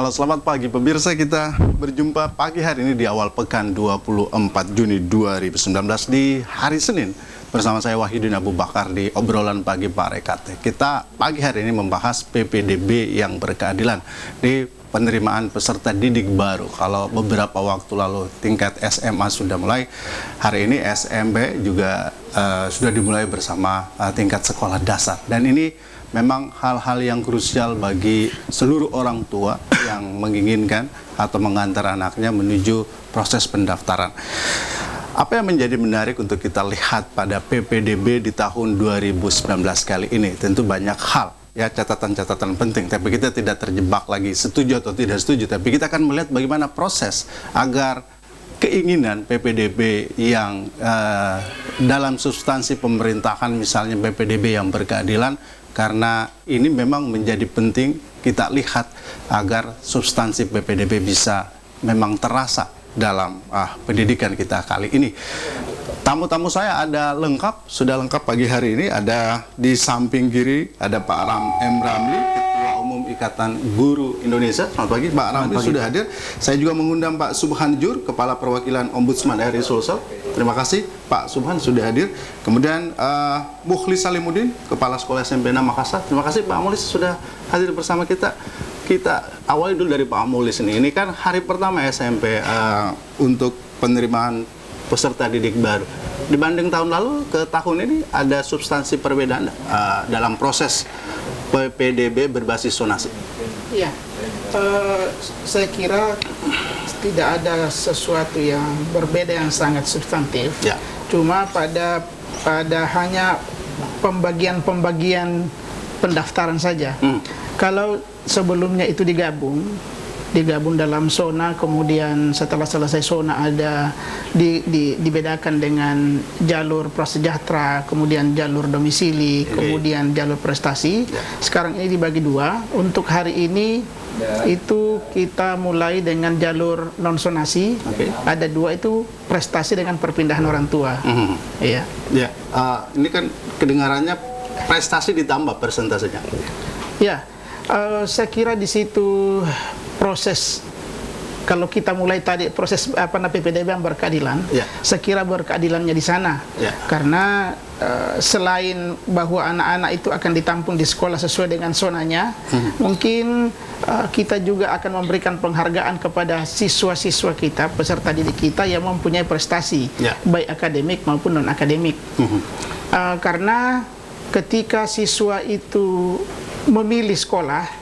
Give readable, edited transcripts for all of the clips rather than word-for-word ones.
Halo, selamat pagi pemirsa. Kita berjumpa pagi hari ini di awal pekan 24 Juni 2019 di hari Senin bersama saya Wahyudin Abu Bakar di obrolan pagi Pak Rekate. Kita pagi hari ini membahas PPDB yang berkeadilan di penerimaan peserta didik baru. Kalau beberapa waktu lalu tingkat SMA sudah mulai, hari ini SMP juga sudah dimulai bersama tingkat sekolah dasar. Dan ini memang hal-hal yang krusial bagi seluruh orang tua yang menginginkan atau mengantar anaknya menuju proses pendaftaran. Apa yang menjadi menarik untuk kita lihat pada PPDB di tahun 2019 kali ini? Tentu banyak hal, ya, catatan-catatan penting, tapi kita tidak terjebak lagi setuju atau tidak setuju, tapi kita akan melihat bagaimana proses agar keinginan PPDB yang dalam substansi pemerintahan, misalnya PPDB yang berkeadilan, karena ini memang menjadi penting kita lihat agar substansi PPDB bisa memang terasa dalam pendidikan kita kali ini. Tamu-tamu saya ada lengkap, sudah lengkap pagi hari ini. Ada di samping kiri ada Pak M. Ramli, Ketua Umum Ikatan Guru Indonesia. Selamat pagi Pak Ramli, sudah hadir. Saya juga mengundang Pak Subhan Jur, Kepala Perwakilan Ombudsman RI Sulsel. Terima kasih Pak Subhan sudah hadir. Kemudian Mukhlis Salimuddin, Kepala Sekolah SMP 6 Makassar. Terima kasih Pak Mukhlis sudah hadir bersama kita. Kita awali dulu dari Pak Mukhlis ini. Ini kan hari pertama SMP untuk penerimaan peserta didik baru. Dibanding tahun lalu ke tahun ini ada substansi perbedaan dalam proses PPDB berbasis zonasi. Iya, saya kira tidak ada sesuatu yang berbeda yang sangat substantif. Ya. Cuma pada hanya pembagian pendaftaran saja. Kalau sebelumnya itu digabung dalam zona, kemudian setelah selesai zona ada dibedakan dengan jalur prasejahtera, kemudian jalur domisili, kemudian jalur prestasi. Sekarang ini dibagi dua. Untuk hari ini itu kita mulai dengan jalur non zonasi. Ada dua, itu prestasi dengan perpindahan orang tua. Iya. Ya, ini kan kedengarannya prestasi ditambah persentasenya. Ya, saya kira di situ proses, kalau kita mulai tadi proses PPDB yang berkeadilan, saya kira berkeadilannya di sana, karena selain bahwa anak-anak itu akan ditampung di sekolah sesuai dengan zonanya, mungkin kita juga akan memberikan penghargaan kepada siswa-siswa kita, peserta didik kita yang mempunyai prestasi, baik akademik maupun non akademik, karena ketika siswa itu memilih sekolah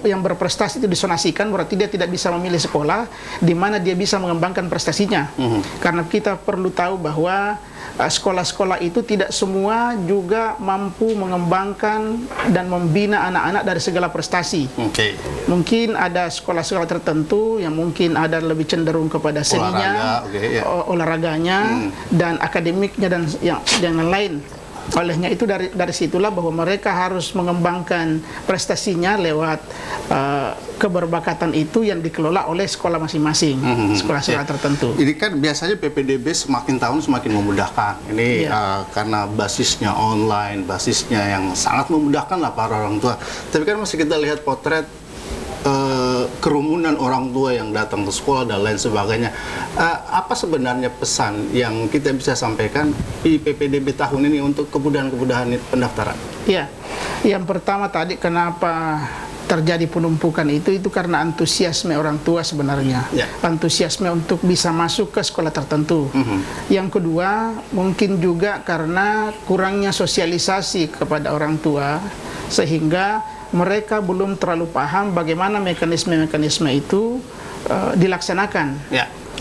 yang berprestasi itu disonasikan, berarti dia tidak bisa memilih sekolah di mana dia bisa mengembangkan prestasinya. Karena kita perlu tahu bahwa sekolah-sekolah itu tidak semua juga mampu mengembangkan dan membina anak-anak dari segala prestasi. Mungkin ada sekolah-sekolah tertentu yang mungkin ada lebih cenderung kepada seninya, olahraganya, dan akademiknya, dan yang lain. Olehnya itu dari situlah bahwa mereka harus mengembangkan prestasinya lewat keberbakatan itu yang dikelola oleh sekolah masing-masing, sekolah-sekolah tertentu. Ini kan biasanya PPDB semakin tahun semakin memudahkan. Ini karena basisnya online, basisnya yang sangat memudahkan lah para orang tua. Tapi kan masih kita lihat potret kerumunan orang tua yang datang ke sekolah dan lain sebagainya. Apa sebenarnya pesan yang kita bisa sampaikan di PPDB tahun ini untuk kemudahan-kemudahan pendaftaran? Ya, yang pertama tadi, kenapa terjadi penumpukan itu karena antusiasme orang tua sebenarnya, antusiasme untuk bisa masuk ke sekolah tertentu. Yang kedua, mungkin juga karena kurangnya sosialisasi kepada orang tua, sehingga mereka belum terlalu paham bagaimana mekanisme-mekanisme itu dilaksanakan.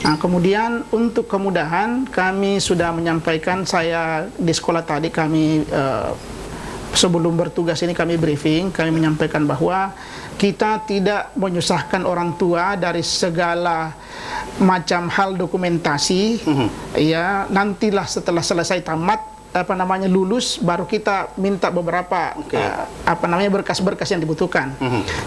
Nah, kemudian untuk kemudahan, kami sudah menyampaikan, saya di sekolah tadi kami sebelum bertugas ini kami briefing, kami menyampaikan bahwa kita tidak menyusahkan orang tua dari segala macam hal dokumentasi. Ya, nantilah setelah selesai tamat lulus, baru kita minta beberapa berkas-berkas yang dibutuhkan.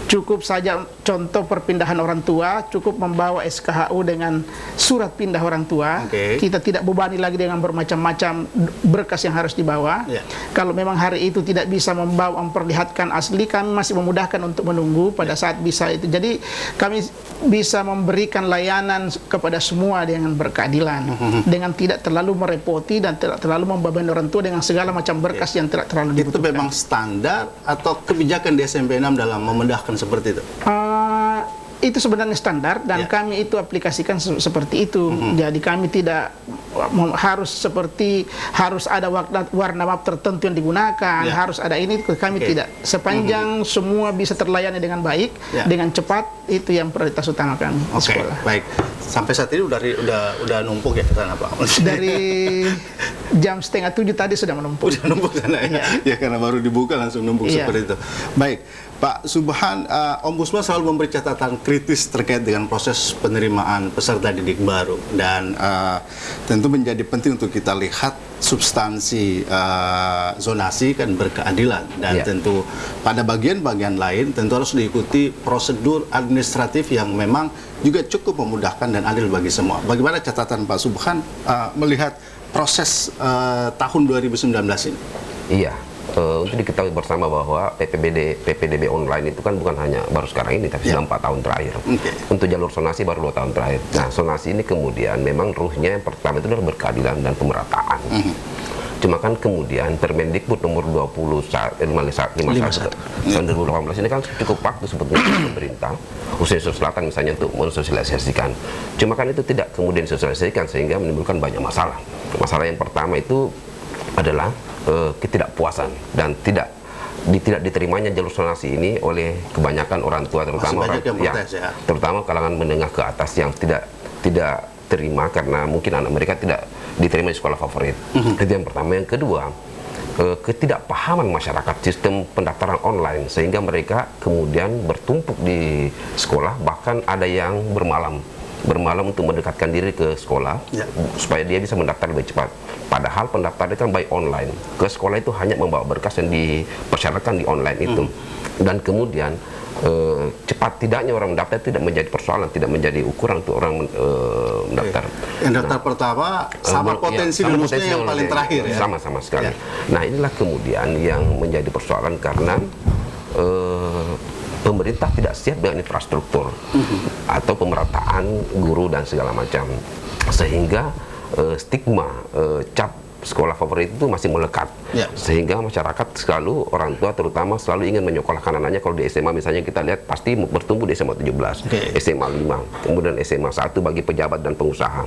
Cukup saja contoh perpindahan orang tua, cukup membawa SKHU dengan surat pindah orang tua. Kita tidak bebani lagi dengan bermacam-macam berkas yang harus dibawa. Kalau memang hari itu tidak bisa memperlihatkan asli, kami masih memudahkan untuk menunggu pada saat bisa itu. Jadi kami bisa memberikan layanan kepada semua dengan berkeadilan, dengan tidak terlalu merepoti dan tidak terlalu membebani orang tua dengan segala macam berkas yang tidak terlalu dibutuhkan. Itu memang standar atau kebijakan di SMP 6 dalam memudahkan seperti itu? Itu sebenarnya standar dan kami itu aplikasikan seperti itu. Jadi kami tidak harus ada warna map tertentu yang digunakan, harus ada ini, kami tidak. Sepanjang semua bisa terlayani dengan baik, dengan cepat, itu yang prioritas utama kami di sekolah. Baik. Sampai saat ini udah numpuk ya ke sana, Pak? Dari jam 6:30 tadi sudah menumpuk. Udah numpuk sana ya? Ya, karena baru dibuka langsung numpuk seperti itu. Baik, Pak Subhan, Ombudsman selalu memberi catatan kritis terkait dengan proses penerimaan peserta didik baru, dan tentu menjadi penting untuk kita lihat substansi zonasi kan berkeadilan, dan tentu pada bagian-bagian lain tentu harus diikuti prosedur administratif yang memang juga cukup memudahkan dan adil bagi semua. Bagaimana catatan Pak Subhan melihat proses tahun 2019 ini? Iya. Untuk diketahui bersama bahwa PPDB online itu kan bukan hanya baru sekarang ini, tapi sudah 4 tahun terakhir. Untuk jalur zonasi baru 2 tahun terakhir. Nah, zonasi ini kemudian memang ruhnya yang pertama itu adalah berkeadilan dan pemerataan. Cuma kan kemudian Permendikbud nomor 51 tahun 2018 ini kan cukup waktu sebetulnya pemerintah khususnya Sulawesi Selatan misalnya untuk mensosialisasikan. Cuma kan itu tidak kemudian disosialisasikan sehingga menimbulkan banyak masalah. Masalah yang pertama itu adalah ketidakpuasan dan tidak diterimanya jalur zonasi ini oleh kebanyakan orang tua, terutama terutama kalangan menengah ke atas yang tidak terima karena mungkin anak mereka tidak diterima di sekolah favorit. Itu yang pertama. Yang kedua, ketidakpahaman masyarakat sistem pendaftaran online sehingga mereka kemudian bertumpuk di sekolah, bahkan ada yang bermalam untuk mendekatkan diri ke sekolah supaya dia bisa mendaftar lebih cepat. Padahal pendaftaran kan by online. Ke sekolah itu hanya membawa berkas yang dipersyaratkan di online itu. Dan kemudian cepat tidaknya orang mendaftar tidak menjadi persoalan, tidak menjadi ukuran untuk orang mendaftar. Yang daftar pertama sama potensi lulusnya yang paling terakhir ya? Sama sekali. Nah, inilah kemudian yang menjadi persoalan karena pemerintah tidak siap dengan infrastruktur atau pemerataan guru dan segala macam, sehingga stigma cap sekolah favorit itu masih melekat, sehingga masyarakat selalu, orang tua terutama selalu ingin menyekolahkan anaknya. Kalau di SMA misalnya kita lihat pasti bertumbuh di SMA 17, SMA 5, kemudian SMA 1 bagi pejabat dan pengusaha.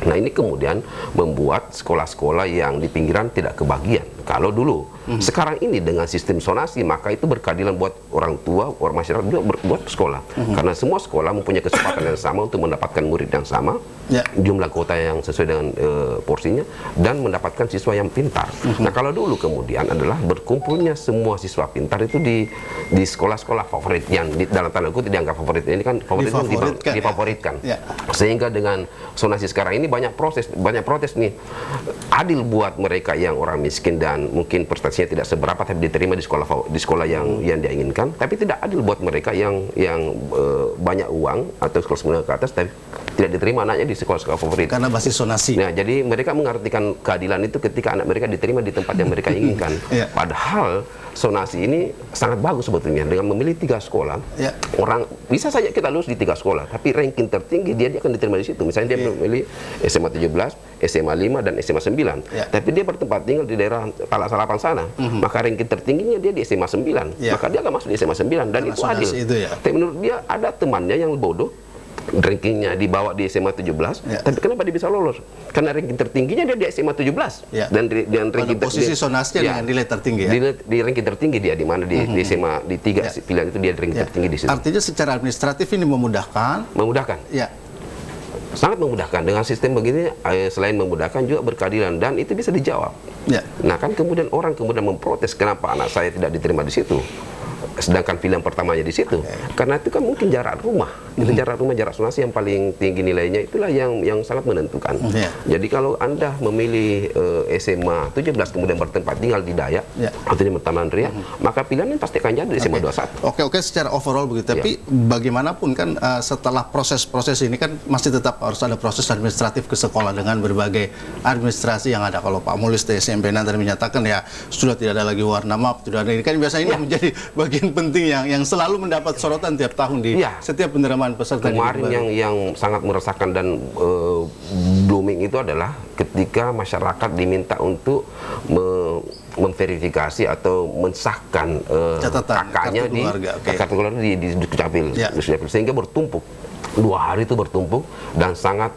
Nah, ini kemudian membuat sekolah-sekolah yang di pinggiran tidak kebagian. Kalau dulu, sekarang ini dengan sistem zonasi, maka itu berkeadilan buat orang tua, orang masyarakat juga buat sekolah. Karena semua sekolah mempunyai kesempatan yang sama untuk mendapatkan murid yang sama, jumlah kuota yang sesuai dengan porsinya, dan mendapatkan siswa yang pintar. Nah, kalau dulu kemudian adalah berkumpulnya semua siswa pintar itu di sekolah-sekolah favorit yang dalam tanda kutip dianggap favorit. Ini kan favorit difavoritkan. Sehingga dengan zonasi sekarang ini banyak protes nih. Adil buat mereka yang orang miskin dan mungkin prestasinya tidak seberapa tapi diterima di sekolah yang dia inginkan, tapi tidak adil buat mereka yang banyak uang atau sekolah menengah ke atas tapi tidak diterima anaknya di sekolah-sekolah favorit karena basis zonasi. Nah, jadi mereka mengartikan keadilan itu ketika anak mereka diterima di tempat yang mereka inginkan. Padahal zonasi ini sangat bagus sebetulnya. Dengan memilih 3 sekolah, orang bisa saja kita lulus di 3 sekolah, tapi ranking tertinggi dia akan diterima di situ. Misalnya dia memilih SMA 17, SMA 5 dan SMA 9. Tapi dia bertempat tinggal di daerah Talak Salapan sana, maka ranking tertingginya dia di SMA 9. Maka dia akan masuk di SMA 9 dan itu adil. Tapi menurut dia ada temannya yang bodoh, rankingnya dibawa di SMA 17, tapi kenapa dia bisa lolos? Karena ranking tertingginya dia di SMA 17, dan ranking posisi zonasinya dengan nilai tertinggi di ranking tertinggi dia di mana di SMA di 3 pilihan itu dia ranking tertinggi di situ. Artinya secara administratif ini memudahkan. Sangat memudahkan. Dengan sistem begini, selain memudahkan juga berkeadilan, dan itu bisa dijawab. Nah, kan kemudian orang memprotes kenapa anak saya tidak diterima di situ. sedangkan pilihan pertamanya di situ. Karena itu kan mungkin jarak rumah, itu jarak rumah, jarak sonasi yang paling tinggi nilainya, itulah yang sangat menentukan. Jadi kalau Anda memilih SMA 17 kemudian bertempat tinggal di Dayak atau di Taman Ria, maka pilihannya pasti akan jadi SMA 21. Oke, secara overall begitu. Tapi bagaimanapun kan setelah proses ini kan masih tetap harus ada proses administratif ke sekolah dengan berbagai administrasi yang ada. Kalau Pak Mullis di SMP tadi menyatakan ya sudah tidak ada lagi warna map, sudah ada ini kan biasanya ini menjadi bagian penting yang selalu mendapat sorotan tiap tahun di setiap penerimaan peserta. Kemarin yang sangat meresahkan dan blooming itu adalah ketika masyarakat diminta untuk memverifikasi atau mensahkan kakaknya di kartu keluarga di Dukcapil, sehingga bertumpuk. 2 hari itu bertumpuk dan sangat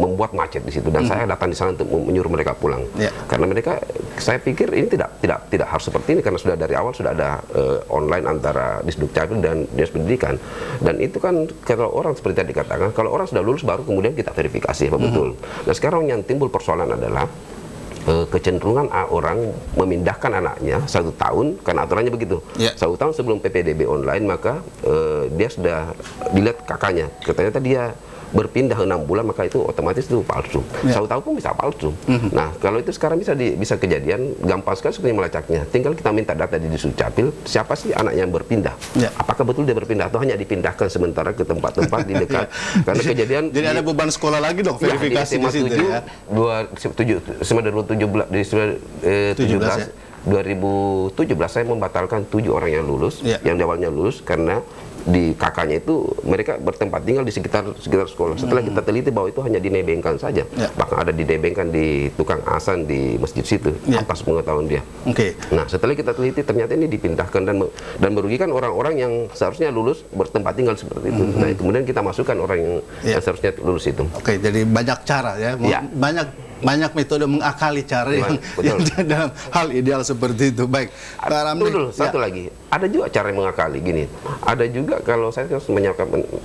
membuat macet di situ, dan saya datang di sana untuk menyuruh mereka pulang karena mereka, saya pikir ini tidak harus seperti ini karena sudah dari awal sudah ada online antara Disdukcapil dan Dinas Pendidikan, dan itu kan kalau orang seperti tadi dikatakan, kalau orang sudah lulus baru kemudian kita verifikasi apa betul. Nah sekarang yang timbul persoalan adalah kecenderungan orang memindahkan anaknya 1 tahun, karena aturannya begitu. 1 tahun sebelum PPDB online, maka dia sudah dilihat kakaknya, ternyata dia berpindah 6 bulan, maka itu otomatis itu palsu. 1 tahun pun bisa palsu. Nah, kalau itu sekarang bisa kejadian, gampang sekali sebenarnya melacaknya. Tinggal kita minta data di Disdukcapil, siapa sih anak yang berpindah? Apakah betul dia berpindah atau hanya dipindahkan sementara ke tempat-tempat di dekat? Karena kejadian jadi ada beban sekolah lagi dong verifikasi di situ ya. 2017 saya membatalkan 7 orang yang lulus, yang awalnya lulus karena di kakaknya itu mereka bertempat tinggal di sekitar sekolah. Setelah kita teliti bahwa itu hanya dinebengkan saja, bahkan ada dinebengkan di tukang asan di masjid situ, atas pengetahuan dia. Nah setelah kita teliti ternyata ini dipindahkan dan merugikan orang-orang yang seharusnya lulus bertempat tinggal seperti itu. Nah kemudian kita masukkan orang yang seharusnya lulus itu. Jadi banyak cara ya, banyak metode mengakali cara yang dalam hal ideal seperti itu. Baik, Pak Ramli. Satu lagi, ada juga cara yang mengakali gini. Ada juga kalau saya harus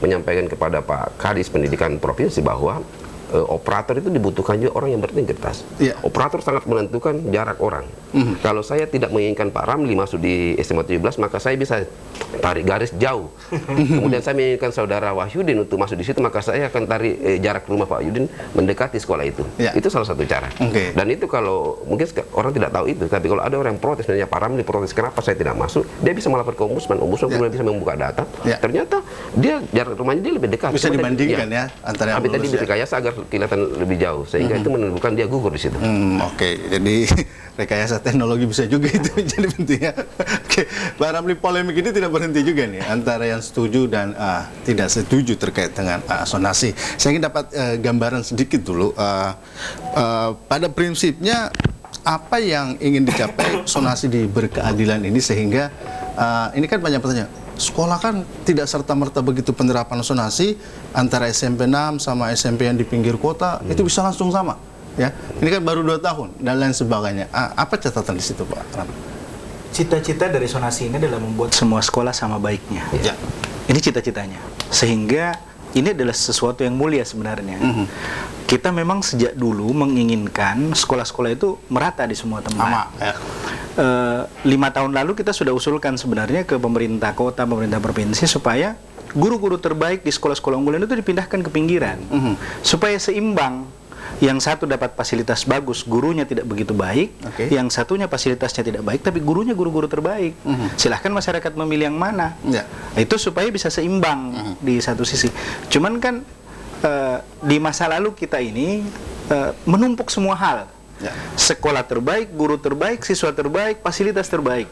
menyampaikan kepada Pak Kadis Pendidikan Provinsi bahwa operator itu dibutuhkan juga orang yang berintegritas. Operator sangat menentukan jarak orang. Kalau saya tidak menginginkan Pak Ramli masuk di SMA 17, maka saya bisa tarik garis jauh. Kemudian saya menginginkan saudara Wahyudin untuk masuk di situ, maka saya akan tarik jarak rumah Pak Wahyudin mendekati sekolah itu. Itu salah satu cara. Dan itu kalau mungkin orang tidak tahu itu, tapi kalau ada orang yang protes, misalnya Pak Ramli protes kenapa saya tidak masuk, dia bisa melapor ke Ombudsman kemudian bisa membuka data. Ternyata dia jarak rumahnya dia lebih dekat. Bisa dibandingkan antara yang tadi direkayasa agar kelihatan lebih jauh, sehingga itu menentukan dia gugur di situ. Jadi rekayasa teknologi bisa juga itu jadi pentingnya. Pak Ramli, polemik ini tidak berhenti juga nih antara yang setuju dan tidak setuju terkait dengan sonasi. Saya ingin dapat gambaran sedikit dulu. Pada prinsipnya apa yang ingin dicapai sonasi di berkeadilan ini, sehingga ini kan banyak pertanyaan. Sekolah kan tidak serta-merta begitu penerapan sonasi antara SMP 6 sama SMP yang di pinggir kota itu bisa langsung sama. Ya, ini kan baru 2 tahun dan lain sebagainya. Apa catatan di situ, Pak Ram? Cita-cita dari sonasi ini adalah membuat semua sekolah sama baiknya. Ini cita-citanya. Sehingga ini adalah sesuatu yang mulia sebenarnya. Kita memang sejak dulu menginginkan sekolah-sekolah itu merata di semua tempat. 5 tahun lalu kita sudah usulkan sebenarnya ke pemerintah kota, pemerintah provinsi supaya guru-guru terbaik di sekolah-sekolah unggulan itu dipindahkan ke pinggiran, supaya seimbang. Yang satu dapat fasilitas bagus, gurunya tidak begitu baik. Yang satunya fasilitasnya tidak baik, tapi gurunya guru-guru terbaik. Silahkan masyarakat memilih yang mana. Itu supaya bisa seimbang di satu sisi. Cuman kan di masa lalu kita ini menumpuk semua hal. Sekolah terbaik, guru terbaik, siswa terbaik, fasilitas terbaik,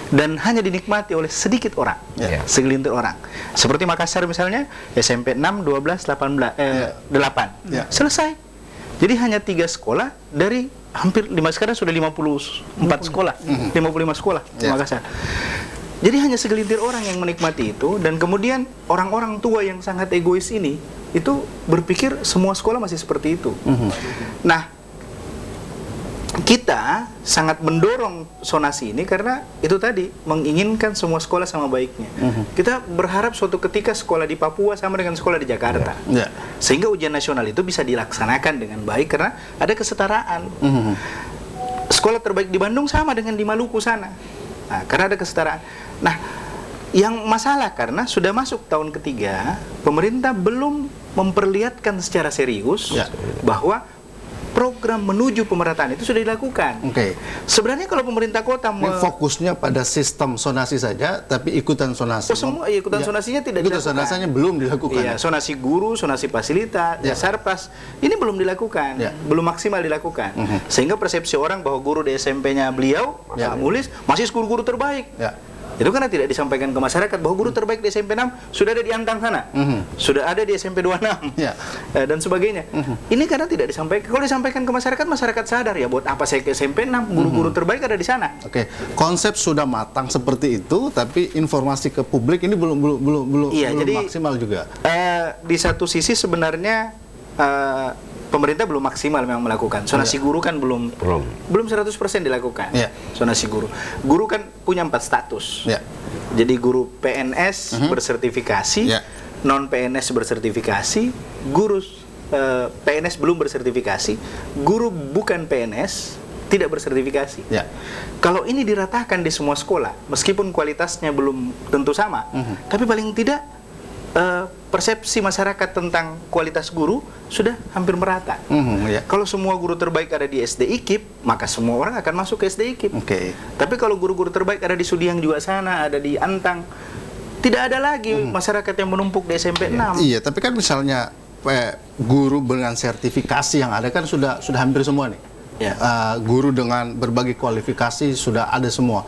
dan hanya dinikmati oleh sedikit orang, segelintir orang. Seperti Makassar misalnya, SMP 6, 12, 8 selesai. Jadi hanya 3 sekolah dari hampir 5, sekarang sudah 54 sekolah, 55 sekolah di Makassar. Jadi hanya segelintir orang yang menikmati itu, dan kemudian orang-orang tua yang sangat egois ini itu berpikir semua sekolah masih seperti itu. Nah, kita sangat mendorong sonasi ini karena itu tadi menginginkan semua sekolah sama baiknya. Kita berharap suatu ketika sekolah di Papua sama dengan sekolah di Jakarta, sehingga ujian nasional itu bisa dilaksanakan dengan baik karena ada kesetaraan. Sekolah terbaik di Bandung sama dengan di Maluku sana. Nah, karena ada kesetaraan. Nah, yang masalah karena sudah masuk tahun ketiga, pemerintah belum memperlihatkan secara serius bahwa program menuju pemerataan itu sudah dilakukan. Sebenarnya kalau pemerintah kota fokusnya pada sistem sonasi saja, tapi ikutan sonasi. Semua ikutan sonasinya tidak dilakukan. Sonasinya belum dilakukan. Iya, sonasi guru, sonasi fasilitas, Sarpas, ini belum dilakukan, belum maksimal dilakukan. Sehingga persepsi orang bahwa guru di SMP-nya beliau, Pak Mulis, masih guru-guru terbaik. Itu karena tidak disampaikan ke masyarakat bahwa guru terbaik di SMP 6 sudah ada di Antang sana, sudah ada di SMP 26 dan sebagainya. Ini karena tidak disampaikan. Kalau disampaikan ke masyarakat, masyarakat sadar ya buat apa saya ke SMP 6, guru-guru terbaik ada di sana. Konsep sudah matang seperti itu, tapi informasi ke publik ini belum jadi, maksimal juga. Di satu sisi sebenarnya pemerintah belum maksimal memang melakukan. Sonasi guru kan belum 100% dilakukan. Sonasi guru. Guru kan punya 4 status. Jadi guru PNS bersertifikasi, non PNS bersertifikasi, guru PNS belum bersertifikasi, guru bukan PNS tidak bersertifikasi. Kalau ini diratakan di semua sekolah, meskipun kualitasnya belum tentu sama, tapi paling tidak persepsi masyarakat tentang kualitas guru sudah hampir merata. Kalau semua guru terbaik ada di SD IKIP, maka semua orang akan masuk ke SD IKIP. Tapi kalau guru-guru terbaik ada di Sudiang juga sana, ada di Antang, tidak ada lagi masyarakat yang menumpuk di SMP 6. Iya, tapi kan misalnya guru dengan sertifikasi yang ada kan sudah hampir semua nih. Guru dengan berbagai kualifikasi sudah ada semua.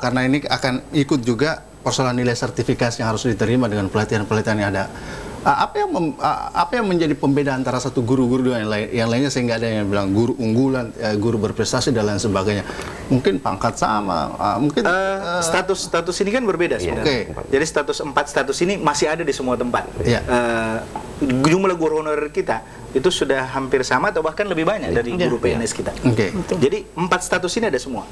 Karena ini akan ikut juga persoalan nilai sertifikasi yang harus diterima dengan pelatihan-pelatihan yang ada. Apa yang menjadi pembeda antara satu guru-guru dengan yang lainnya sehingga ada yang bilang guru unggulan, guru berprestasi dan lain sebagainya? Mungkin pangkat sama, mungkin status ini kan berbeda sebenarnya. Jadi status ini masih ada di semua tempat. Jumlah guru honorer kita itu sudah hampir sama atau bahkan lebih banyak dari guru PNS kita. Jadi 4 status ini ada semua.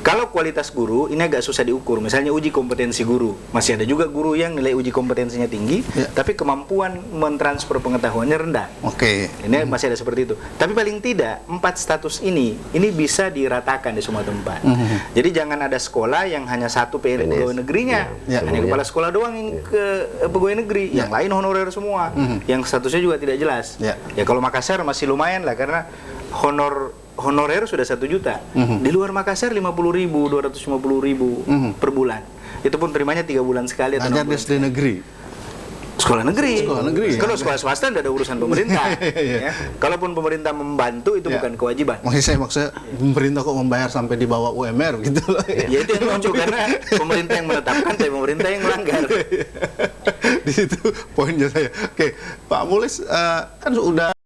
Kalau kualitas guru ini agak susah diukur. Misalnya uji kompetensi guru, masih ada juga guru yang nilai uji kompetensinya tinggi, tapi kemampuan mentransfer pengetahuannya rendah. Ini masih ada seperti itu. Tapi paling tidak 4 status ini bisa diratakan di semua tempat. Jadi jangan ada sekolah yang hanya satu pegawai negerinya, hanya kepala sekolah doang yang ke pegawai negeri, yang lain honorer semua, yang statusnya juga tidak jelas. Ya kalau Makassar masih lumayan lah karena honorer sudah 1 juta. Di luar Makassar 50.000, 250.000 per bulan. Itu pun terimanya 3 bulan sekali atau 6 bulan. SD negeri. Sekolah negeri. Kalau ya. sekolah swasta tidak ada urusan pemerintah. Kalaupun pemerintah membantu itu bukan kewajiban. Maksudnya pemerintah kok membayar sampai di bawah UMR gitu loh. Ya itu yang lucu karena pemerintah yang menetapkan tapi pemerintah yang melanggar. Di situ poinnya saya. Pak Mulis kan sudah